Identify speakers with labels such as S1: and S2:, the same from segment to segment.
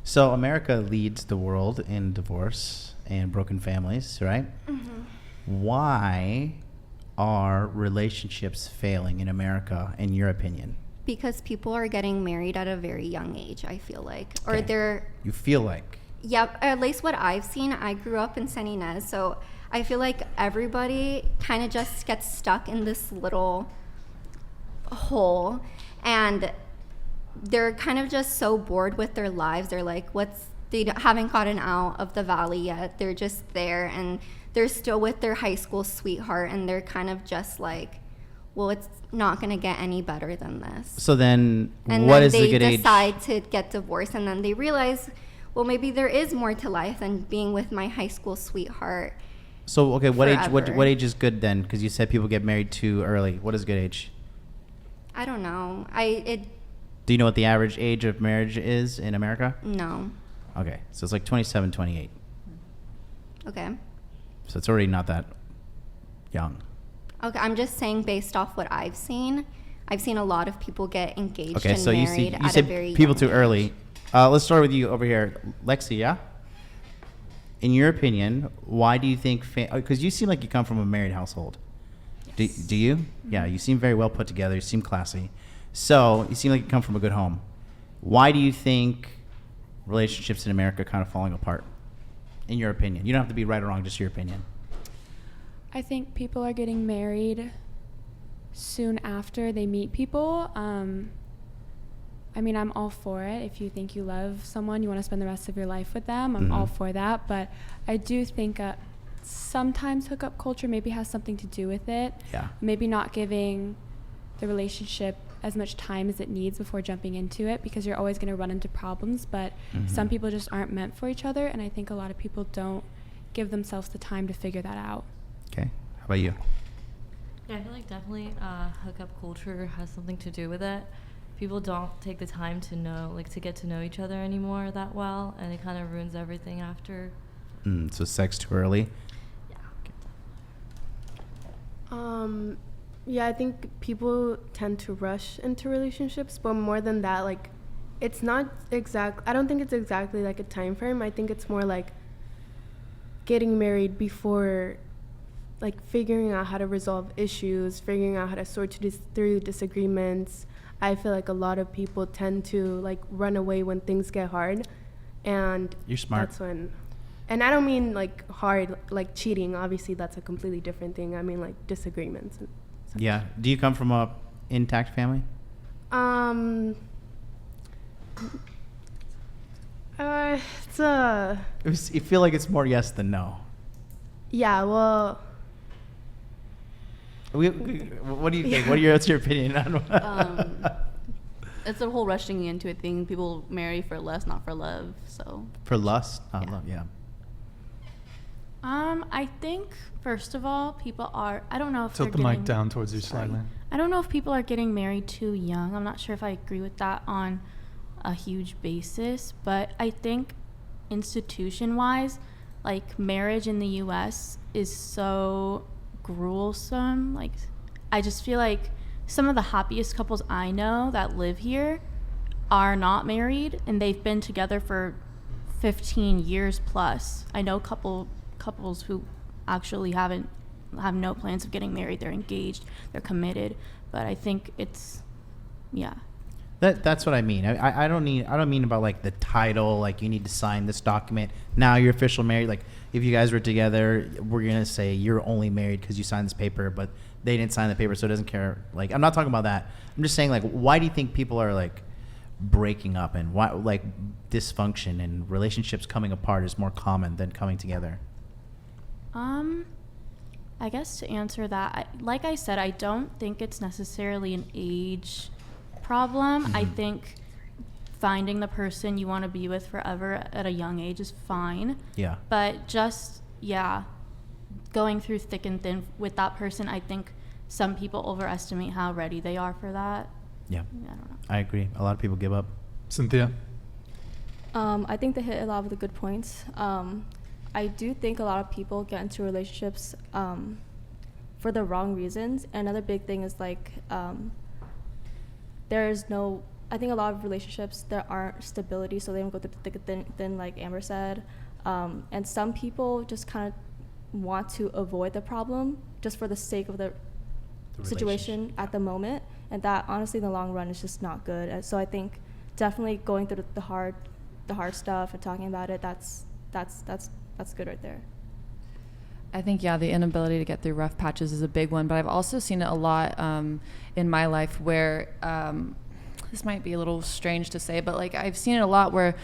S1: So America leads the world in divorce and broken families, right?
S2: Mm-hmm.
S1: Why are relationships failing in America, in your opinion?
S2: Because people are getting married at a very young age, I feel like. Or
S1: Okay.
S2: they're,
S1: You feel like.
S2: yep, at least what I've seen. I grew up in San Ynez, so I feel like everybody kind of just gets stuck in this little hole, and they're kind of just so bored with their lives. They're like, haven't gotten out of the valley yet. They're just there, and they're still with their high school sweetheart, and they're kind of just like, well, it's not going to get any better than this.
S1: So then,
S2: And
S1: what
S2: then
S1: is the
S2: they
S1: good age?
S2: decide to get divorced, and then they realize, well, maybe there is more to life than being with my high school sweetheart.
S1: So okay, what age?
S2: Forever.
S1: What age is good then? Because you said people get married too early. What is good age?
S2: I don't know.
S1: Do you know what the average age of marriage is in America?
S2: No.
S1: Okay, so it's like 27, 28.
S2: Okay.
S1: So it's already not that young.
S2: Okay, I'm just saying based off what I've seen a lot of people get engaged
S1: Okay,
S2: and
S1: so you
S2: married at a
S1: said
S2: very
S1: people
S2: young
S1: too
S2: age.
S1: early. Let's start with you over here, Lexi. Yeah. In your opinion, why do you think? Because you seem like you come from a married household.
S3: Yes.
S1: Do you?
S3: Mm-hmm.
S1: Yeah, you seem very well put together. You seem classy. So you seem like you come from a good home. Why do you think relationships in America kind of falling apart? In your opinion, you don't have to be right or wrong. Just your opinion.
S3: I think people are getting married soon after they meet people. I mean, I'm all for it. If you think you love someone, you want to spend the rest of your life with them, I'm all for that. But I do think sometimes hookup culture maybe has something to do with it.
S1: Yeah.
S3: Maybe not giving the relationship as much time as it needs before jumping into it, because you're always going to run into problems. But some people just aren't meant for each other, and I think a lot of people don't give themselves the time to figure that out.
S1: Okay. How about you?
S4: Yeah, I feel like definitely hookup culture has something to do with it. People don't take the time to to get to know each other anymore that well, and it kind of ruins everything after.
S1: So sex too early.
S4: Yeah.
S5: Yeah, I think people tend to rush into relationships, but more than that, like, it's not I don't think it's exactly like a time frame. I think it's more like getting married before, like, figuring out how to resolve issues, figuring out how to sort through disagreements. I feel like a lot of people tend to, like, run away when things get hard, and
S1: You're smart.
S5: that's when. And I don't mean like hard, like cheating. Obviously, that's a completely different thing. I mean like disagreements. And such.
S1: Yeah. Do you come from a intact family?
S5: It's a.
S1: You feel like it's more yes than no.
S5: Yeah. Well.
S1: What do you think? What's your opinion on?
S6: It's a whole rushing into a thing. People marry for lust, not for love. So
S1: For lust, not
S6: Yeah.
S1: love. Yeah.
S7: I think first of all, people are. I don't know if
S8: Tilt
S7: they're
S8: the mic
S7: getting-
S8: down towards you
S7: sorry.
S8: slightly.
S7: I don't know if people are getting married too young. I'm not sure if I agree with that on a huge basis, but I think institution-wise, like marriage in the U.S. is so gruesome. Like, I just feel like some of the happiest couples I know that live here are not married, and they've been together for 15 years plus. I know couples who actually have no plans of getting married. They're engaged, they're committed, but I think it's, yeah.
S1: That's what I mean. I don't mean about like the title, like you need to sign this document. Now you're official married. Like if you guys were together, we're gonna say you're only married because you signed this paper, but they didn't sign the paper, so it doesn't care. Like I'm not talking about that. I'm just saying, like, why do you think people are like breaking up, and why like dysfunction and relationships coming apart is more common than coming together?
S7: I guess to answer that, like I said, I don't think it's necessarily an age problem. I think finding the person you want to be with forever at a young age is fine.
S1: Yeah.
S7: But just, yeah, going through thick and thin with that person, I think some people overestimate how ready they are for that.
S1: Yeah.
S7: I don't know.
S1: I agree. A lot of people give up.
S8: Cynthia?
S9: I think they hit a lot of the good points. I do think a lot of people get into relationships for the wrong reasons. Another big thing is like there's no I think a lot of relationships there aren't stability, so they don't go through thick and thin, like Amber said. And some people just kind of want to avoid the problem just for the sake of the situation at the moment, and that honestly in the long run is just not good. And so I think definitely going through the hard stuff and talking about it, that's good right there.
S8: I think, yeah, the inability to get through rough patches is a big one, but I've also seen it a lot in my life where this might be a little strange to say, but like I've seen it a lot where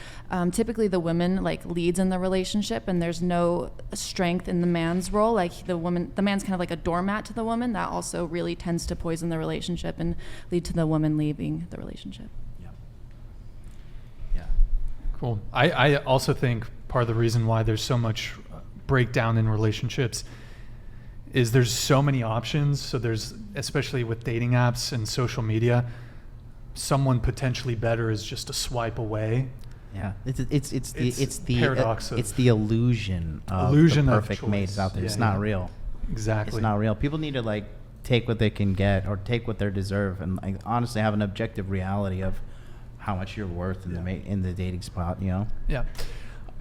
S8: typically the woman like leads in the relationship and there's no strength in the man's role. Like the man's kind of like a doormat to the woman. That also really tends to poison the relationship and lead to the woman leaving the relationship.
S1: Yeah.
S10: Cool. I also think part of the reason why there's so much breakdown in relationships is there's so many options. So there's, especially with dating apps and social media, someone potentially better is just a swipe away.
S1: Yeah, it's the
S10: paradox of
S1: it's the illusion of
S10: illusion
S1: the
S10: of
S1: perfect
S10: choice.
S1: mate is out there.
S10: Yeah,
S1: It's not
S10: yeah.
S1: real.
S10: Exactly.
S1: It's not real. People need to like take what they can get or take what they deserve, and like, honestly have an objective reality of how much you're worth in
S10: Yeah.
S1: in the dating spot. You know.
S10: Yeah.